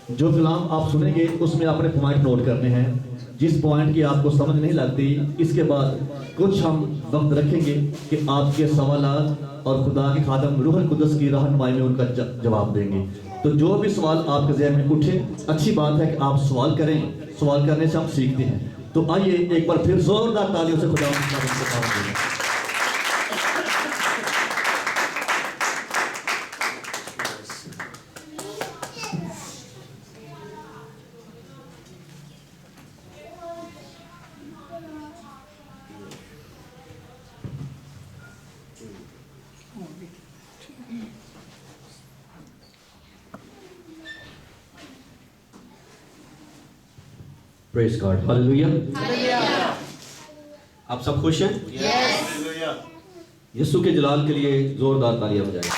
جو کلام آپ سنیں گے اس میں آپ نے پوائنٹ نوٹ کرنے ہیں. جس پوائنٹ کی آپ کو سمجھ نہیں لگتی اس کے بعد کچھ ہم وقت رکھیں گے کہ آپ کے سوالات اور خدا کے خادم روح القدس کی رہنمائی میں ان کا جواب دیں گے. تو جو بھی سوال آپ کے ذہن میں اٹھے، اچھی بات ہے کہ آپ سوال کریں. سوال کرنے سے ہم سیکھتے ہیں. تو آئیے ایک بار پھر زوردار تالیوں سے خدا کے خادم کو دعوت دیں. پریز گاڈ. ہاللیلویہ. آپ سب خوش ہیں؟ یسوع کے جلال کے لیے زوردار تالیاں بجائیں.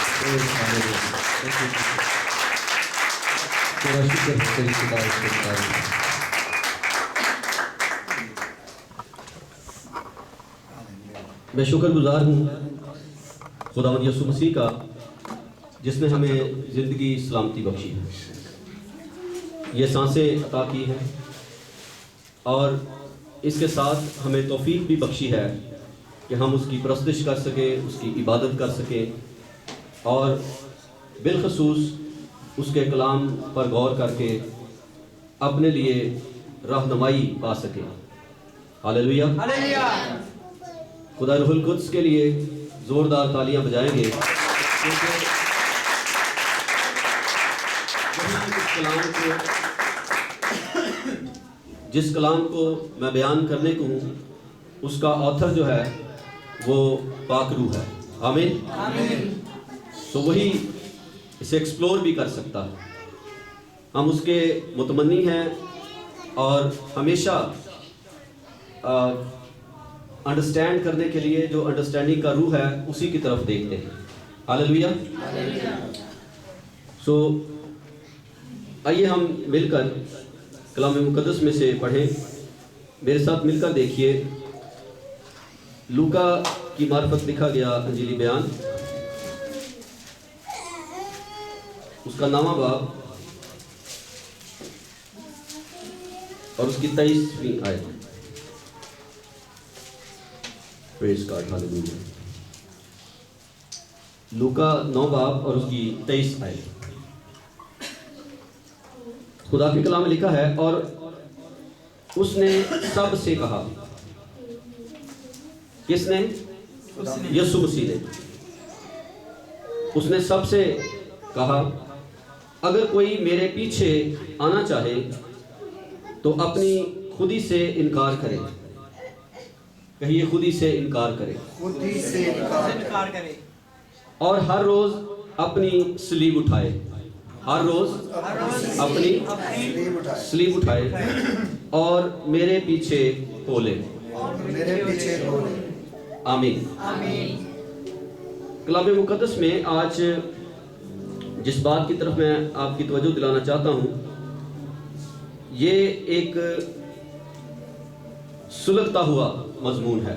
میں شکر گزار ہوں خداوند یسوع مسیح کا جس نے ہمیں زندگی سلامتی بخشی ہے، یہ سانسیں عطا کی ہیں، اور اس کے ساتھ ہمیں توفیق بھی بخشی ہے کہ ہم اس کی پرستش کر سکیں، اس کی عبادت کر سکیں، اور بالخصوص اس کے کلام پر غور کر کے اپنے لیے رہنمائی پا سکیں. ہاللیلویہ. خدا روح القدس کے لیے زوردار تالیاں بجائیں گے کیونکہ جس کلام کو میں بیان کرنے کو ہوں اس کا آتھر جو ہے وہ پاک روح ہے. آمین. تو وہی اسے ایکسپلور بھی کر سکتا ہے. ہم اس کے متمنی ہیں اور ہمیشہ انڈرسٹینڈ کرنے کے لیے جو انڈرسٹینڈنگ کا روح ہے اسی کی طرف دیکھتے ہیں. ہاللیلویہ. سو آئیے ہم مل کر کلام مقدس میں سے پڑھیں. میرے ساتھ مل کر دیکھیے لوکا کی معرفت لکھا گیا انجیلی بیان، اس کا 9واں باب اور اس کی 23ویں آیت. پریز گاڈ. ہاللیلویہ. لوکا 9 باب اور اس کی 23 آیت. خدا کے کلام میں لکھا ہے، اور اس نے سب سے کہا. کس نے؟ یسوع مسیح نے. اس نے سب سے کہا، اگر کوئی میرے پیچھے آنا چاہے تو اپنی خودی سے انکار کرے. کہیے خودی سے انکار کرے. خودی سے انکار کرے. اور ہر روز اپنی صلیب اٹھائے. ہر روز اپنی صلیب اٹھائے اور میرے پیچھے بولے. آمین. کلام مقدس میں آج جس بات کی طرف میں آپ کی توجہ دلانا چاہتا ہوں یہ ایک سلگتا ہوا مضمون ہے.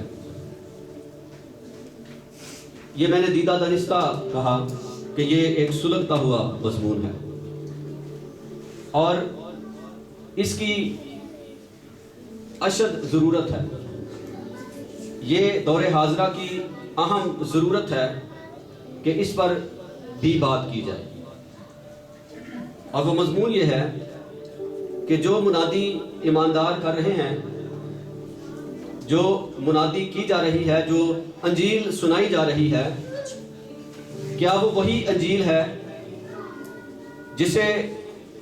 یہ میں نے دیدہ دانستہ کہا کہ یہ ایک سلگتا ہوا مضمون ہے، اور اس کی اشد ضرورت ہے. یہ دور حاضرہ کی اہم ضرورت ہے کہ اس پر بھی بات کی جائے. اور وہ مضمون یہ ہے کہ جو منادی ایماندار کر رہے ہیں، جو منادی کی جا رہی ہے، جو انجیل سنائی جا رہی ہے، کیا وہ وہی انجیل ہے جسے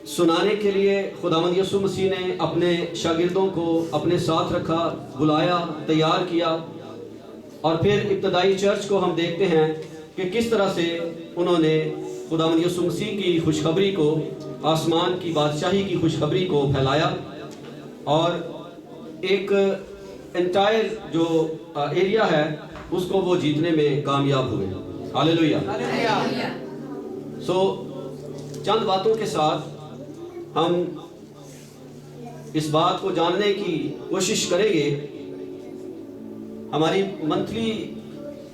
سنانے کے لیے خداوند یسوع مسیح نے اپنے شاگردوں کو اپنے ساتھ رکھا، بلایا، تیار کیا، اور پھر ابتدائی چرچ کو ہم دیکھتے ہیں کہ کس طرح سے انہوں نے خداوند یسوع مسیح کی خوشخبری کو، آسمان کی بادشاہی کی خوشخبری کو پھیلایا، اور ایک انٹائر جو ایریا ہے اس کو وہ جیتنے میں کامیاب ہوئے. ہاللیلویہ. سو چند باتوں کے ساتھ ہم اس بات کو جاننے کی کوشش کریں گے. ہماری منتھلی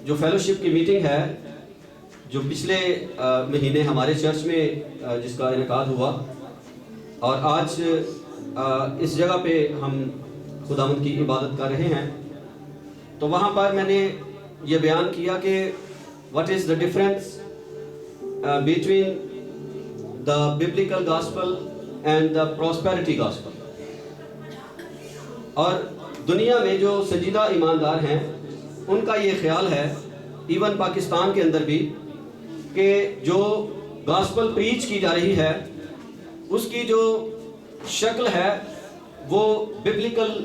جو فیلوشپ کی میٹنگ ہے جو پچھلے مہینے ہمارے چرچ میں جس کا انعقاد ہوا، اور آج اس جگہ پہ ہم خداوند کی عبادت کر رہے ہیں، تو وہاں پر میں نے یہ بیان کیا کہ what is the difference between the biblical gospel and the prosperity gospel. اور دنیا میں جو سنجیدہ ایماندار ہیں ان کا یہ خیال ہے، ایون پاکستان کے اندر بھی، کہ جو گاسپل پریچ کی جا رہی ہے اس کی جو شکل ہے وہ ببلیکل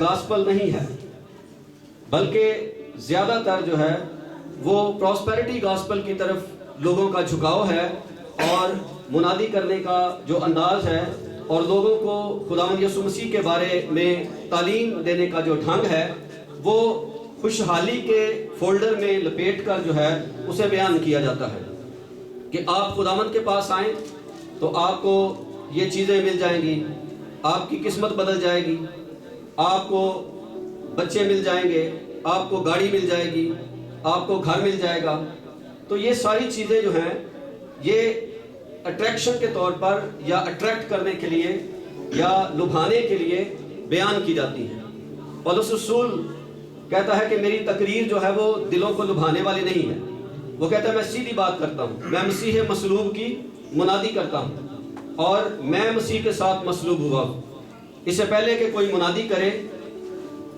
گاسپل نہیں ہے، بلکہ زیادہ تر جو ہے وہ پراسپیرٹی گاسپل کی طرف لوگوں کا جھکاؤ ہے، اور منادی کرنے کا جو انداز ہے اور لوگوں کو خداوند یسوع مسیح کے بارے میں تعلیم دینے کا جو ڈھنگ ہے وہ خوشحالی کے فولڈر میں لپیٹ کر جو ہے اسے بیان کیا جاتا ہے کہ آپ خداوند کے پاس آئیں تو آپ کو یہ چیزیں مل جائیں گی، آپ کی قسمت بدل جائے گی، آپ کو بچے مل جائیں گے، آپ کو گاڑی مل جائے گی، آپ کو گھر مل جائے گا۔ تو یہ ساری چیزیں جو ہیں یہ اٹریکشن کے طور پر یا اٹریکٹ کرنے کے لیے یا لبھانے کے لیے بیان کی جاتی ہیں۔ پولس رسول کہتا ہے کہ میری تقریر جو ہے وہ دلوں کو لبھانے والی نہیں ہے، وہ کہتا ہے میں سیدھی بات کرتا ہوں، میں مسیح مصلوب کی منادی کرتا ہوں اور میں مسیح کے ساتھ مصلوب ہوا ہوں۔ اس سے پہلے کہ کوئی منادی کرے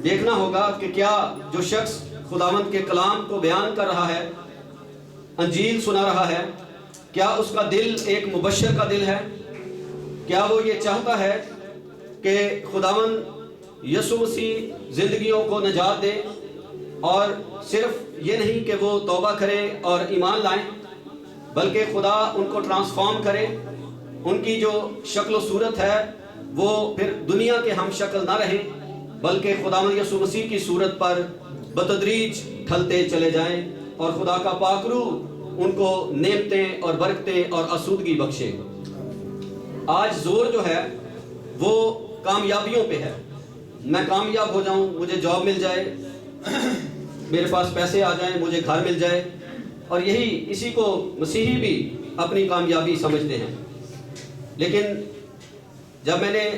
دیکھنا ہوگا کہ کیا جو شخص خداوند کے کلام کو بیان کر رہا ہے، انجیل سنا رہا ہے، کیا اس کا دل ایک مبشر کا دل ہے؟ کیا وہ یہ چاہتا ہے کہ خداوند یسوع مسیح زندگیوں کو نجات دے، اور صرف یہ نہیں کہ وہ توبہ کریں اور ایمان لائیں، بلکہ خدا ان کو ٹرانسفارم کرے، ان کی جو شکل و صورت ہے وہ پھر دنیا کے ہم شکل نہ رہیں بلکہ خداوند یسوع مسیح کی صورت پر بتدریج ڈھلتے چلے جائیں، اور خدا کا پاک روح ان کو نعمتیں اور برکتیں اور آسودگی بخشے۔ آج زور جو ہے وہ کامیابیوں پہ ہے، میں کامیاب ہو جاؤں، مجھے جاب مل جائے، میرے پاس پیسے آ جائیں، مجھے گھر مل جائے، اور اسی کو مسیحی بھی اپنی کامیابی سمجھتے ہیں۔ لیکن جب میں نے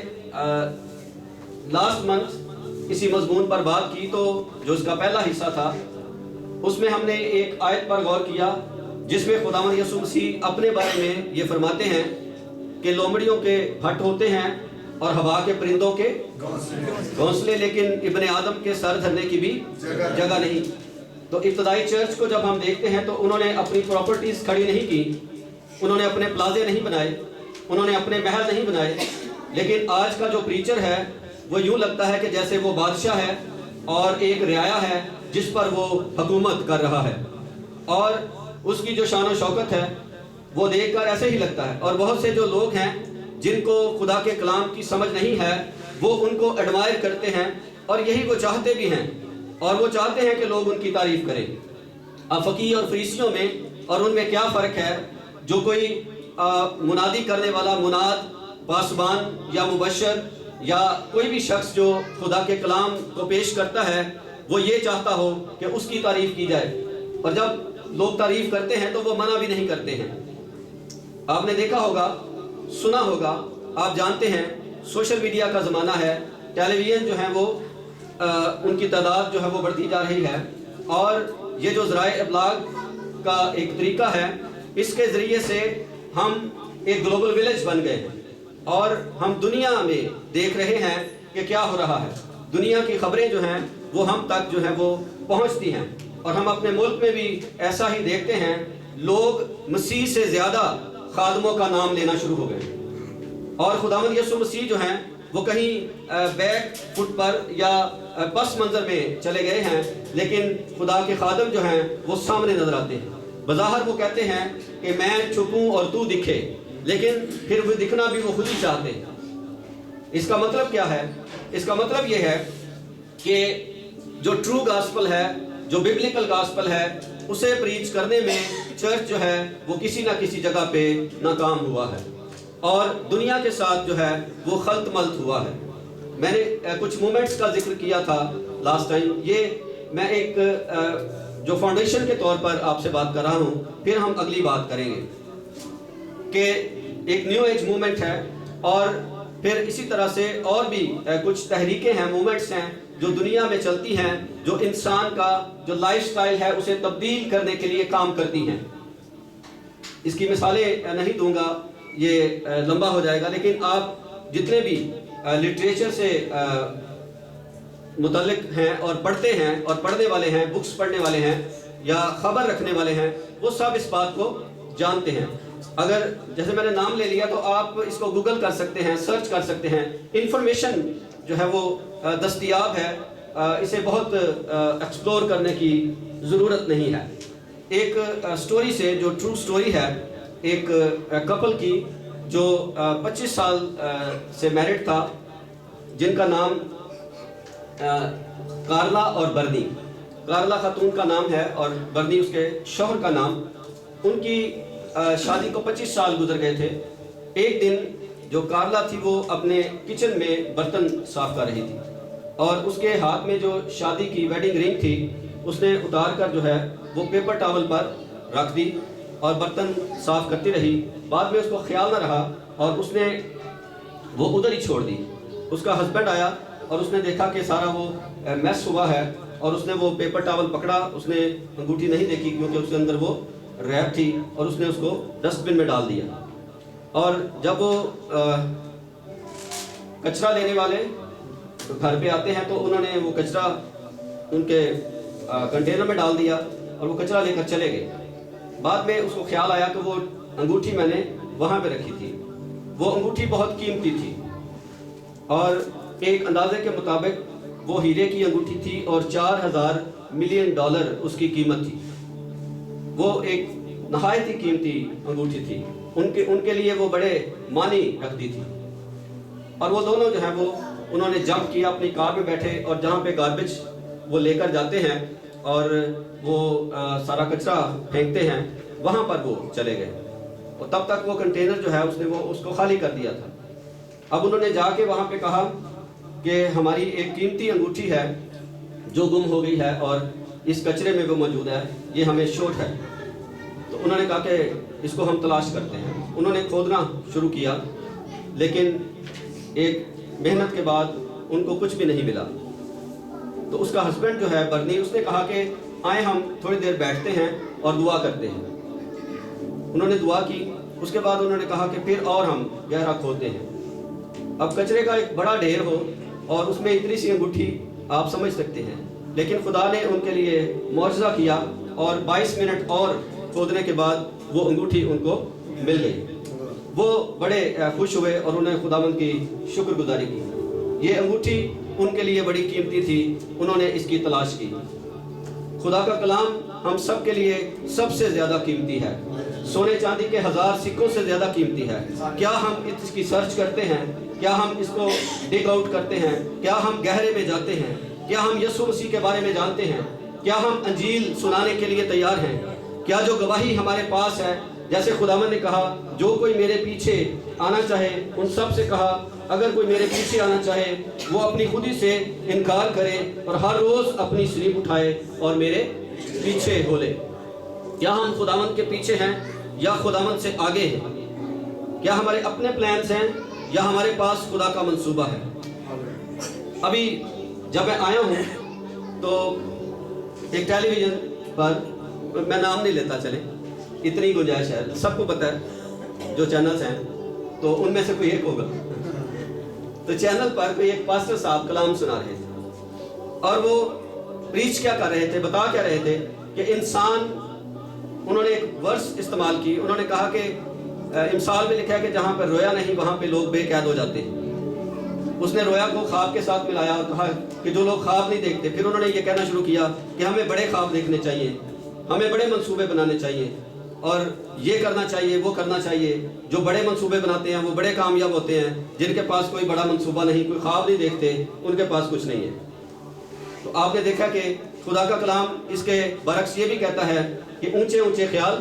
لاسٹ منتھ اسی مضمون پر بات کی تو جو اس کا پہلا حصہ تھا اس میں ہم نے ایک آیت پر غور کیا جس میں خداوند یسوع مسیح اپنے بارے میں یہ فرماتے ہیں کہ لومڑیوں کے ہٹ ہوتے ہیں اور ہوا کے پرندوں کے گھونسلے، لیکن ابن آدم کے سر دھرنے کی بھی جگہ نہیں۔ تو ابتدائی چرچ کو جب ہم دیکھتے ہیں تو انہوں نے اپنی پراپرٹیز کھڑی نہیں کی، انہوں نے اپنے پلازے نہیں بنائے، انہوں نے اپنے محل نہیں بنائے، لیکن آج کا جو پریچر ہے وہ یوں لگتا ہے کہ جیسے وہ بادشاہ ہے اور ایک رعایا ہے جس پر وہ حکومت کر رہا ہے، اور اس کی جو شان و شوکت ہے وہ دیکھ کر ایسے ہی لگتا ہے۔ اور بہت سے جو لوگ ہیں جن کو خدا کے کلام کی سمجھ نہیں ہے وہ ان کو ایڈمائر کرتے ہیں، اور یہی وہ چاہتے بھی ہیں، اور وہ چاہتے ہیں کہ لوگ ان کی تعریف کریں۔ اب فقیہ اور فریسیوں میں اور ان میں کیا فرق ہے؟ جو کوئی منادی کرنے والا مناد، پاسبان یا مبشر یا کوئی بھی شخص جو خدا کے کلام کو پیش کرتا ہے وہ یہ چاہتا ہو کہ اس کی تعریف کی جائے، اور جب لوگ تعریف کرتے ہیں تو وہ منع بھی نہیں کرتے ہیں۔ آپ نے دیکھا ہوگا، سنا ہوگا، آپ جانتے ہیں سوشل میڈیا کا زمانہ ہے، ٹیلی ویژن جو ہیں وہ ان کی تعداد جو ہے وہ بڑھتی جا رہی ہے، اور یہ جو ذرائع ابلاغ کا ایک طریقہ ہے اس کے ذریعے سے ہم ایک گلوبل ولیج بن گئے ہیں، اور ہم دنیا میں دیکھ رہے ہیں کہ کیا ہو رہا ہے۔ دنیا کی خبریں جو ہیں وہ ہم تک جو ہیں وہ پہنچتی ہیں، اور ہم اپنے ملک میں بھی ایسا ہی دیکھتے ہیں، لوگ مسیح سے زیادہ خادموں کا نام لینا شروع ہو گئے، اور خداوند یسوع مسیح جو ہیں وہ کہیں بیک فٹ پر یا پس منظر میں چلے گئے ہیں، لیکن خدا کے خادم جو ہیں وہ سامنے نظر آتے ہیں۔ بظاہر وہ کہتے ہیں کہ میں چھپوں اور تو دکھے، لیکن پھر وہ دکھنا بھی وہ خود ہی چاہتے ہیں۔ اس کا مطلب کیا ہے؟ اس کا مطلب یہ ہے کہ جو ٹرو گاسپل ہے، جو ببلیکل گاسپل ہے، اسے پریچ کرنے میں چرچ جو ہے وہ کسی نہ کسی جگہ پہ ناکام ہوا ہے، اور دنیا کے ساتھ جو ہے وہ خلط ملط ہوا ہے۔ میں نے کچھ مومنٹس کا ذکر کیا تھا لاسٹ ٹائم، یہ میں ایک جو فاؤنڈیشن کے طور پر آپ سے بات کر رہا ہوں، پھر ہم اگلی بات کریں گے کہ ایک نیو ایج موومنٹ ہے اور پھر اسی طرح سے اور بھی کچھ تحریکیں ہیں، موومنٹس ہیں جو دنیا میں چلتی ہیں، جو انسان کا جو لائف سٹائل ہے اسے تبدیل کرنے کے لیے کام کرتی ہیں۔ اس کی مثالیں نہیں دوں گا، یہ لمبا ہو جائے گا، لیکن آپ جتنے بھی لٹریچر سے متعلق ہیں اور پڑھتے ہیں اور پڑھنے والے ہیں، بکس پڑھنے والے ہیں یا خبر رکھنے والے ہیں، وہ سب اس بات کو جانتے ہیں۔ اگر جیسے میں نے نام لے لیا تو آپ اس کو گوگل کر سکتے ہیں، سرچ کر سکتے ہیں، انفارمیشن جو ہے وہ دستیاب ہے، اسے بہت ایکسپلور کرنے کی ضرورت نہیں ہے۔ ایک سٹوری سے جو ٹرو سٹوری ہے، ایک کپل کی جو 25 سال سے میرڈ تھا، جن کا نام کارلا اور برنی، کارلا خاتون کا نام ہے اور برنی اس کے شوہر کا نام۔ ان کی شادی کو 25 سال گزر گئے تھے۔ ایک دن جو کارلا تھی وہ اپنے کچن میں برتن صاف کر رہی تھی اور اس کے ہاتھ میں جو شادی کی ویڈنگ رنگ تھی اس نے اتار کر جو ہے وہ پیپر ٹاول پر رکھ دی اور برتن صاف کرتی رہی۔ بعد میں اس کو خیال نہ رہا اور اس نے وہ ادھر ہی چھوڑ دی۔ اس کا ہسبینڈ آیا اور اس نے دیکھا کہ سارا وہ میس ہوا ہے اور اس نے وہ پیپر ٹاول پکڑا، اس نے انگوٹھی نہیں دیکھی کیونکہ اس کے اندر وہ ریپ تھی، اور اس نے اس کو ڈسٹ بن میں ڈال دیا۔ اور جب وہ کچرا لینے والے گھر پہ آتے ہیں تو انہوں نے وہ کچرا ان کے کنٹینر میں ڈال دیا اور وہ کچرا لے کر چلے گئے۔ بعد میں اس کو خیال آیا کہ وہ انگوٹھی میں نے وہاں پہ رکھی تھی۔ وہ انگوٹھی بہت قیمتی تھی اور ایک اندازے کے مطابق وہ ہیرے کی انگوٹھی تھی اور $4000 ملین اس کی قیمت تھی۔ وہ ایک نہایت ہی قیمتی انگوٹھی تھی، ان کے لیے وہ بڑے معنی رکھتی تھی۔ اور وہ دونوں جو ہیں وہ انہوں نے جمپ کیا، اپنی کار میں بیٹھے اور جہاں پہ گاربیج وہ لے کر جاتے ہیں اور وہ سارا کچرا پھینکتے ہیں، وہاں پر وہ چلے گئے۔ اور تب تک وہ کنٹینر جو ہے اس نے وہ اس کو خالی کر دیا تھا۔ اب انہوں نے جا کے وہاں پہ کہا کہ ہماری ایک قیمتی انگوٹھی ہے جو گم ہو گئی ہے اور اس کچرے میں وہ موجود ہے، یہ ہمیں شورٹ ہے۔ تو انہوں نے کہا کہ اس کو ہم تلاش کرتے ہیں۔ انہوں نے کھودنا شروع کیا، لیکن ایک محنت کے بعد ان کو کچھ بھی نہیں ملا۔ تو اس کا ہسبینڈ جو ہے برنی، اس نے کہا کہ آئیں ہم تھوڑی دیر بیٹھتے ہیں اور دعا کرتے ہیں۔ انہوں نے دعا کی، اس کے بعد انہوں نے کہا کہ پھر اور ہم گہرا کھودتے ہیں۔ اب کچرے کا ایک بڑا ڈھیر ہو اور اس میں اتنی سی انگوٹھی، آپ سمجھ سکتے ہیں، لیکن خدا نے ان کے لیے معجزہ کیا اور 22 منٹ اور کھودنے کے بعد وہ انگوٹھی ان کو مل گئی۔ وہ بڑے خوش ہوئے اور انہوں نے خداوند کی شکر گزاری کی۔ یہ انگوٹھی ان کے لیے بڑی قیمتی تھی، انہوں نے اس کی تلاش کی۔ خدا کا کلام ہم سب کے لیے سب سے زیادہ قیمتی ہے، سونے چاندی کے 1000 سکوں سے زیادہ قیمتی ہے۔ کیا ہم اس کی سرچ کرتے ہیں؟ کیا ہم اس کو ڈگ آؤٹ کرتے ہیں؟ کیا ہم گہرے میں جاتے ہیں؟ کیا ہم یسوع مسیح کے بارے میں جانتے ہیں؟ کیا ہم انجیل سنانے کے لیے تیار ہیں؟ کیا جو گواہی ہمارے پاس ہے، جیسے خداوند نے کہا جو کوئی میرے پیچھے آنا چاہے، ان سب سے کہا اگر کوئی میرے پیچھے آنا چاہے وہ اپنی خودی سے انکار کرے اور ہر روز اپنی صلیب اٹھائے اور میرے پیچھے ہو لے۔ کیا ہم خداوند کے پیچھے ہیں یا خداوند سے آگے ہیں؟ کیا ہمارے اپنے پلانز ہیں یا ہمارے پاس خدا کا منصوبہ ہے؟ ابھی جب میں آیا ہوں تو ایک ٹیلی ویژن پر، میں نام نہیں لیتا، چلیں اتنی گنجائش ہے، سب کو پتہ ہے جو چینلز ہیں تو ان میں سے کوئی ایک ہوگا۔ تو چینل پر کوئی ایک پاسٹر صاحب کلام سنا رہے تھے اور وہ پریچ کیا کر رہے تھے، بتا کیا رہے تھے کہ انسان، انہوں نے ایک ورس استعمال کی، انہوں نے کہا کہ امثال میں لکھا ہے کہ جہاں پر رویا نہیں وہاں پہ لوگ بے قید ہو جاتے ہیں۔ اس نے رویا کو خواب کے ساتھ ملایا اور کہا کہ جو لوگ خواب نہیں دیکھتے، پھر انہوں نے یہ کہنا شروع کیا کہ ہمیں بڑے خواب دیکھنے چاہیے، ہمیں بڑے منصوبے بنانے چاہیے اور یہ کرنا چاہیے، وہ کرنا چاہیے۔ جو بڑے منصوبے بناتے ہیں وہ بڑے کامیاب ہوتے ہیں، جن کے پاس کوئی بڑا منصوبہ نہیں، کوئی خواب نہیں دیکھتے، ان کے پاس کچھ نہیں ہے۔ تو آپ نے دیکھا کہ خدا کا کلام اس کے برعکس یہ بھی کہتا ہے کہ اونچے اونچے خیال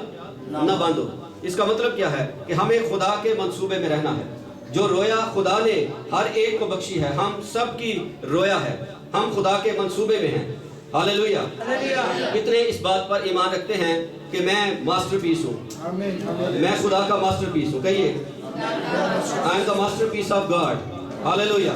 نہ باندھو۔ اس کا مطلب کیا ہے کہ ہمیں خدا کے منصوبے میں رہنا ہے۔ جو رویا خدا نے ہر ایک کو بخشی ہے، ہم سب کی رویا ہے، ہم خدا کے منصوبے میں ہیں۔ ہاللیلویہ! کتنے اس بات پر ایمان رکھتے ہیں کہ میں ماسٹر پیس ہوں، میں خدا کا ماسٹر پیس ہوں؟ کہیے I am the masterpiece of God. Hallelujah.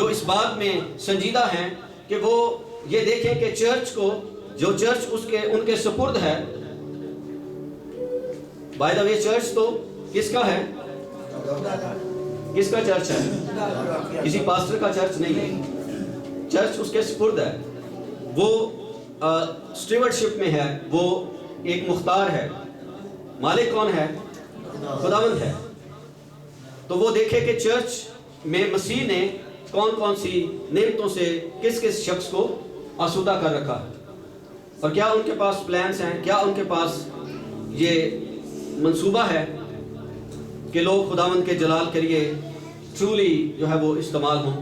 جو اس بات میں سنجیدہ ہیں کہ وہ یہ دیکھیں کہ چرچ کو جو چرچ ان کے سپرد ہے. بائی دا وے چرچ تو کس کا ہے؟ کس کا چرچ ہے؟ کسی پاسٹر کا چرچ نہیں ہے. چرچ اس کے سپرد ہے. وہ اسٹیورڈشپ میں ہے. وہ ایک مختار ہے. مالک کون ہے؟ خداوند ہے. تو وہ دیکھے کہ چرچ میں مسیح نے کون کون سی نعمتوں سے کس کس شخص کو آسودہ کر رکھا ہے، اور کیا ان کے پاس پلانس ہیں، کیا ان کے پاس یہ منصوبہ ہے کہ لوگ خداوند کے جلال کے لیے ٹرولی جو ہے وہ استعمال ہوں.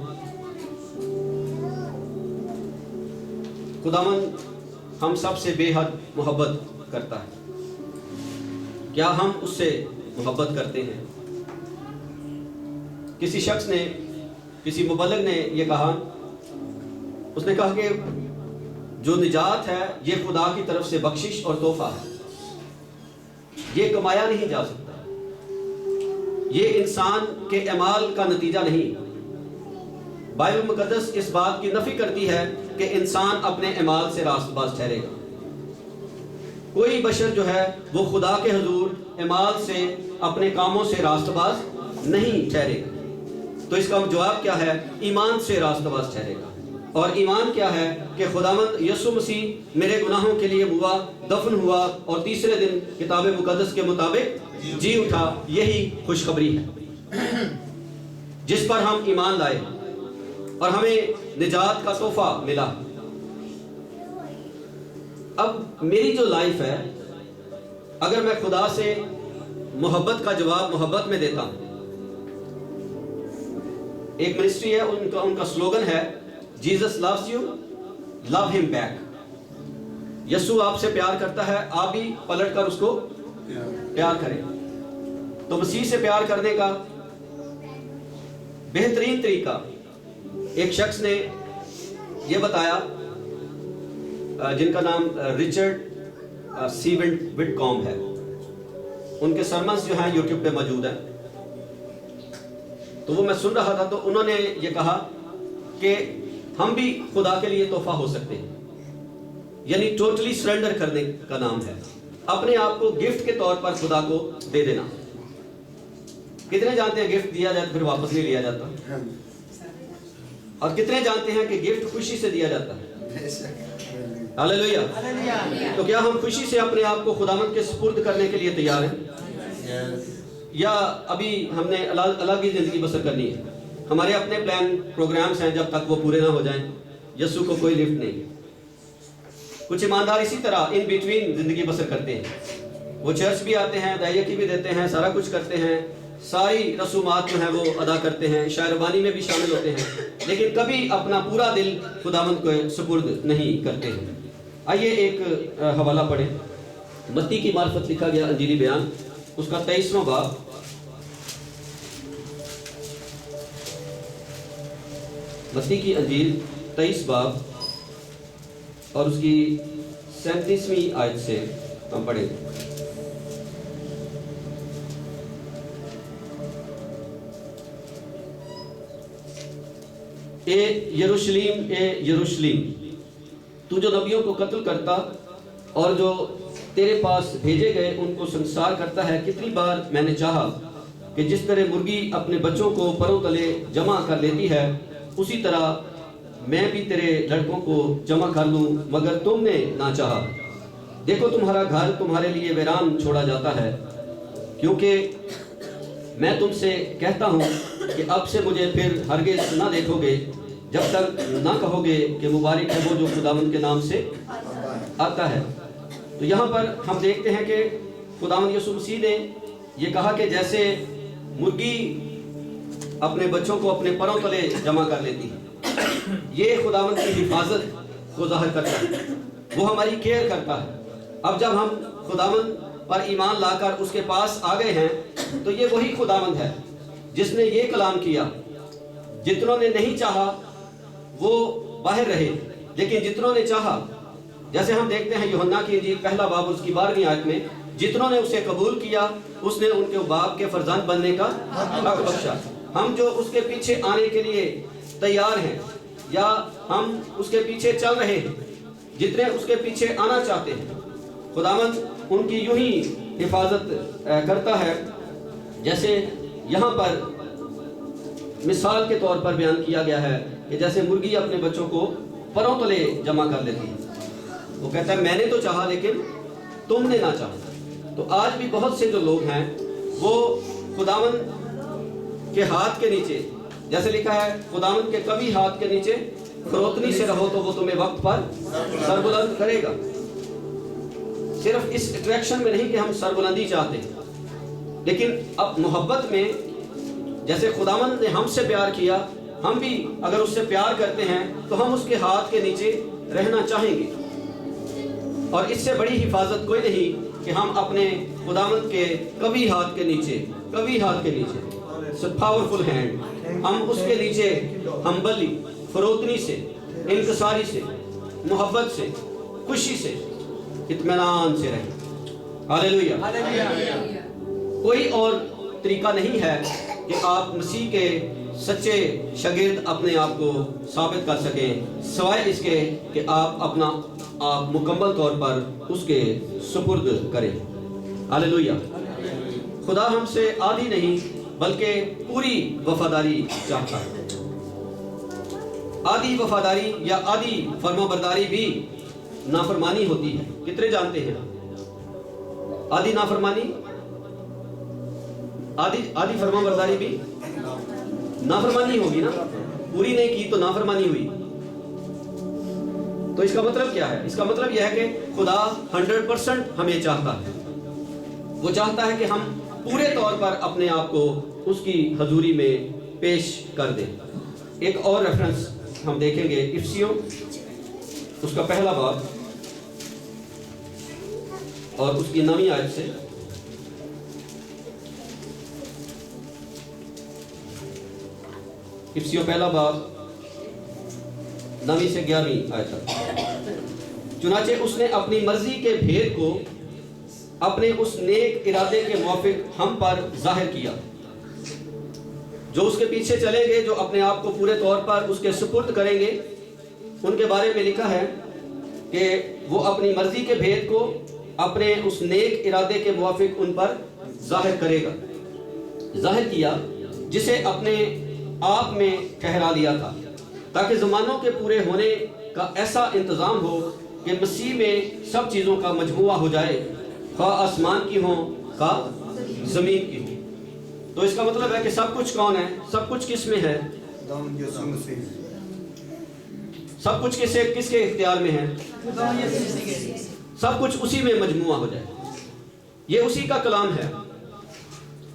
خداوند ہم سب سے بے حد محبت کرتا ہے. کیا ہم اس سے محبت کرتے ہیں؟ کسی شخص نے، کسی مبلغ نے یہ کہا، اس نے کہا کہ جو نجات ہے یہ خدا کی طرف سے بخشش اور تحفہ ہے. یہ کمایا نہیں جا سکتا. یہ انسان کے اعمال کا نتیجہ نہیں. بائبل مقدس اس بات کی نفی کرتی ہے کہ انسان اپنے اعمال سے راست باز ٹھہرے گا. کوئی بشر جو ہے وہ خدا کے حضور اعمال سے، اپنے کاموں سے راست باز نہیں ٹھہرے گا. تو اس کا جواب کیا ہے؟ ایمان سے راست باز ٹھہرے گا. اور ایمان کیا ہے؟ کہ خداوند یسوع مسیح میرے گناہوں کے لیے ہوا، دفن ہوا اور تیسرے دن کتاب مقدس کے مطابق جی اٹھا. یہی خوشخبری ہے جس پر ہم ایمان لائے اور ہمیں نجات کا تحفہ ملا. اب میری جو لائف ہے، اگر میں خدا سے محبت کا جواب محبت میں دیتا ہوں. ایک منسٹری ہے، ان کا سلوگن ہے جیزس لوز یو، لو ہم بیک. یسوع آپ سے پیار کرتا ہے، آپ بھی پلٹ کر اس کو پیار کریں. تو مسیح سے پیار کرنے کا بہترین طریقہ ایک شخص نے یہ بتایا، جن کا نام رچرڈ سی وڈ کام ہے. ان کے سرمنز جو ہیں یوٹیوب پہ موجود ہیں. تو وہ میں سن رہا تھا تو انہوں نے یہ کہا کہ ہم بھی خدا کے لیے تحفہ ہو سکتے ہیں. یعنی ٹوٹلی سرنڈر کرنے کا نام ہے. اپنے آپ کو گفٹ کے طور پر خدا کو دے دینا. کتنے جانتے ہیں گفٹ دیا جائے پھر واپس نہیں لیا جاتا؟ اور کتنے جانتے ہیں کہ گفٹ خوشی سے دیا جاتا ہے؟ ہاللیلویہ. تو کیا ہم خوشی سے اپنے آپ کو خداوند کے سپرد کرنے کے لیے تیار ہیں، یا ابھی ہم نے الگ ہی زندگی بسر کرنی ہے؟ ہمارے اپنے پلان پروگرامز ہیں، جب تک وہ پورے نہ ہو جائیں یسوع کو کوئی لفٹ نہیں. کچھ ایماندار اسی طرح ان بیٹوین زندگی بسر کرتے ہیں. وہ چرچ بھی آتے ہیں، دائیکی بھی دیتے ہیں، سارا کچھ کرتے ہیں، ساری رسومات جو ہیں وہ ادا کرتے ہیں، شاعربانی میں بھی شامل ہوتے ہیں، لیکن کبھی اپنا پورا دل خداوند کو سپرد نہیں کرتے ہیں. آئیے ایک حوالہ پڑھیں. متی کی معرفت لکھا گیا انجیلی بیان، اس کا 23واں باب. متی کی انجیل 23 باب اور اس کی 37ویں آیت سے ہم پڑھیں. اے یروشلیم، اے یروشلیم، تو جو نبیوں کو قتل کرتا اور جو تیرے پاس بھیجے گئے ان کو سنسار کرتا ہے، کتنی بار میں نے چاہا کہ جس طرح مرغی اپنے بچوں کو پروں تلے جمع کر لیتی ہے، اسی طرح میں بھی تیرے لڑکوں کو جمع کر لوں، مگر تم نے نہ چاہا. دیکھو تمہارا گھر تمہارے لیے ویران چھوڑا جاتا ہے، کیونکہ میں تم سے کہتا ہوں کہ اب سے مجھے پھر ہرگز نہ دیکھو گے، جب تک نہ کہو گے کہ مبارک ہے وہ جو خداوند کے نام سے آتا ہے. تو یہاں پر ہم دیکھتے ہیں کہ خداوند یسوع مسیح نے یہ کہا کہ جیسے مرغی اپنے بچوں کو اپنے پروں تلے جمع کر لیتی ہے، یہ خداوند کی حفاظت کو ظاہر کرتا ہے، وہ ہماری کیئر کرتا ہے. اب جب ہم خداوند پر ایمان لا کر اس کے پاس آ گئے ہیں تو یہ وہی خداوند ہے جس نے یہ کلام کیا، جتنوں نے نہیں چاہا وہ باہر رہے، لیکن جتنوں نے چاہا، جیسے ہم دیکھتے ہیں یوحنا کی انجیل 1 باب اس کی 12ویں آیت میں، جتنوں نے اسے قبول کیا اس نے ان کے باپ کے فرزند بننے کا حق بخشا. ہم جو اس کے پیچھے آنے کے لیے تیار ہیں یا ہم اس کے پیچھے چل رہے ہیں، جتنے اس کے پیچھے آنا چاہتے ہیں، خداوند ان کی یوں ہی حفاظت کرتا ہے، جیسے یہاں پر مثال کے طور پر بیان کیا گیا ہے کہ جیسے مرغی اپنے بچوں کو پروں تلے جمع کر لیتی ہے، وہ کہتا ہے میں نے تو چاہا لیکن تم نے نہ چاہا۔ تو آج بھی بہت سے جو لوگ ہیں وہ خداوند کے ہاتھ کے نیچے، جیسے لکھا ہے خداوند کے قوی ہاتھ کے نیچے کھروتنی سے رہو تو وہ تمہیں وقت پر سربلند کرے گا۔ صرف اس اٹریکشن میں نہیں کہ ہم سربلندی چاہتے ہیں، لیکن اب محبت میں جیسے خداوند نے ہم سے پیار کیا، ہم بھی اگر اس سے پیار کرتے ہیں تو ہم اس کے ہاتھ کے نیچے رہنا چاہیں گے۔ اور اس سے بڑی حفاظت کوئی نہیں کہ ہم اپنے خداوند کے قوی ہاتھ کے نیچے پاورفل ہینڈ، ہم اس کے نیچے ہمبلی، فروتنی سے، انکساری سے، محبت سے، خوشی سے، اطمینان سے رہیں۔ ہاللیلویہ۔ کوئی اور طریقہ نہیں ہے کہ آپ مسیح کے سچے شاگرد اپنے آپ کو ثابت کر سکیں سوائے اس کے کہ آپ اپنا آپ مکمل طور پر اس کے سپرد کریں۔ ہاللیلویہ۔ خدا ہم سے آدھی نہیں بلکہ پوری وفاداری چاہتا ہے۔ آدھی وفاداری یا آدھی فرمانبرداری بھی نافرمانی ہوتی ہے، کتنے جانتے ہیں؟ آدھی نافرمانی، آدھی فرمانبرداری بھی نافرمانی ہوگی نا، پوری نہیں کی تو نافرمانی ہوئی۔ تو اس کا مطلب کیا ہے؟ اس کا مطلب یہ ہے کہ خدا 100% ہمیں چاہتا ہے، وہ چاہتا ہے کہ ہم پورے طور پر اپنے آپ کو اس کی حضوری میں پیش کر دیں۔ ایک اور ریفرنس ہم دیکھیں گے، افسیوں اس کا پہلا باب اور اس کی 9ویں آیت سے۔ افسیوں پہلا باب 9ویں سے 11ویں آیت تک۔ چنانچہ اس نے اپنی مرضی کے بھید کو اپنے اس نیک ارادے کے موافق ہم پر ظاہر کیا۔ جو اس کے پیچھے چلیں گے، جو اپنے آپ کو پورے طور پر اس کے سپرد کریں گے، ان کے بارے میں لکھا ہے کہ وہ اپنی مرضی کے بھید کو اپنے اس نیک ارادے کے موافق ان پر ظاہر کرے گا، ظاہر کیا جسے اپنے آپ میں ٹھہرا لیا تھا، تاکہ زمانوں کے پورے ہونے کا ایسا انتظام ہو کہ مسیح میں سب چیزوں کا مجموعہ ہو جائے، خواہ آسمان کی ہوں خواہ زمین کی ہوں۔ تو اس کا مطلب ہے کہ سب کچھ کون ہے؟ سب کچھ کس میں ہے؟ سب کچھ کس کے اختیار میں ہے؟ سب کچھ اسی میں مجموعہ ہو جائے۔ یہ اسی کا کلام ہے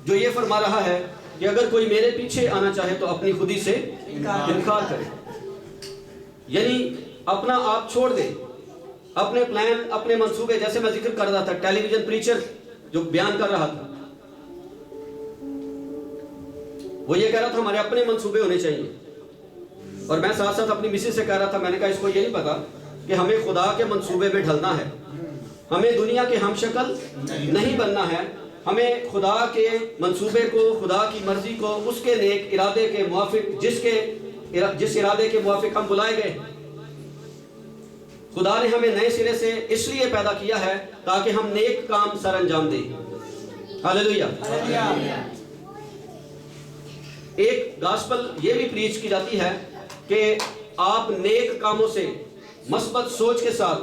جو یہ فرما رہا ہے کہ اگر کوئی میرے پیچھے آنا چاہے تو اپنی خودی سے انکار کرے، یعنی اپنا آپ چھوڑ دے، اپنے پلان، اپنے منصوبے، جیسے میں ذکر کر رہا تھا ٹیلی ویژن پریچر جو بیان کر رہا تھا، وہ یہ کہہ رہا تھا ہمارے اپنے منصوبے ہونے چاہیے، اور میں ساتھ ساتھ اپنی مسز سے کہہ رہا تھا، میں نے کہا اس کو یہ نہیں پتا کہ ہمیں خدا کے منصوبے میں ڈھلنا ہے، ہمیں دنیا کے ہم شکل نہیں بننا ہے، ہمیں خدا کے منصوبے کو، خدا کی مرضی کو، اس کے نیک ارادے کے موافق، جس ارادے کے موافق ہم بلائے گئے، خدا نے ہمیں نئے سرے سے اس لیے پیدا کیا ہے تاکہ ہم نیک کام سر انجام دیں۔ ہاللیلویہ۔ ایک گاسپل یہ بھی پریچ کی جاتی ہے کہ آپ نیک کاموں سے مثبت سوچ کے ساتھ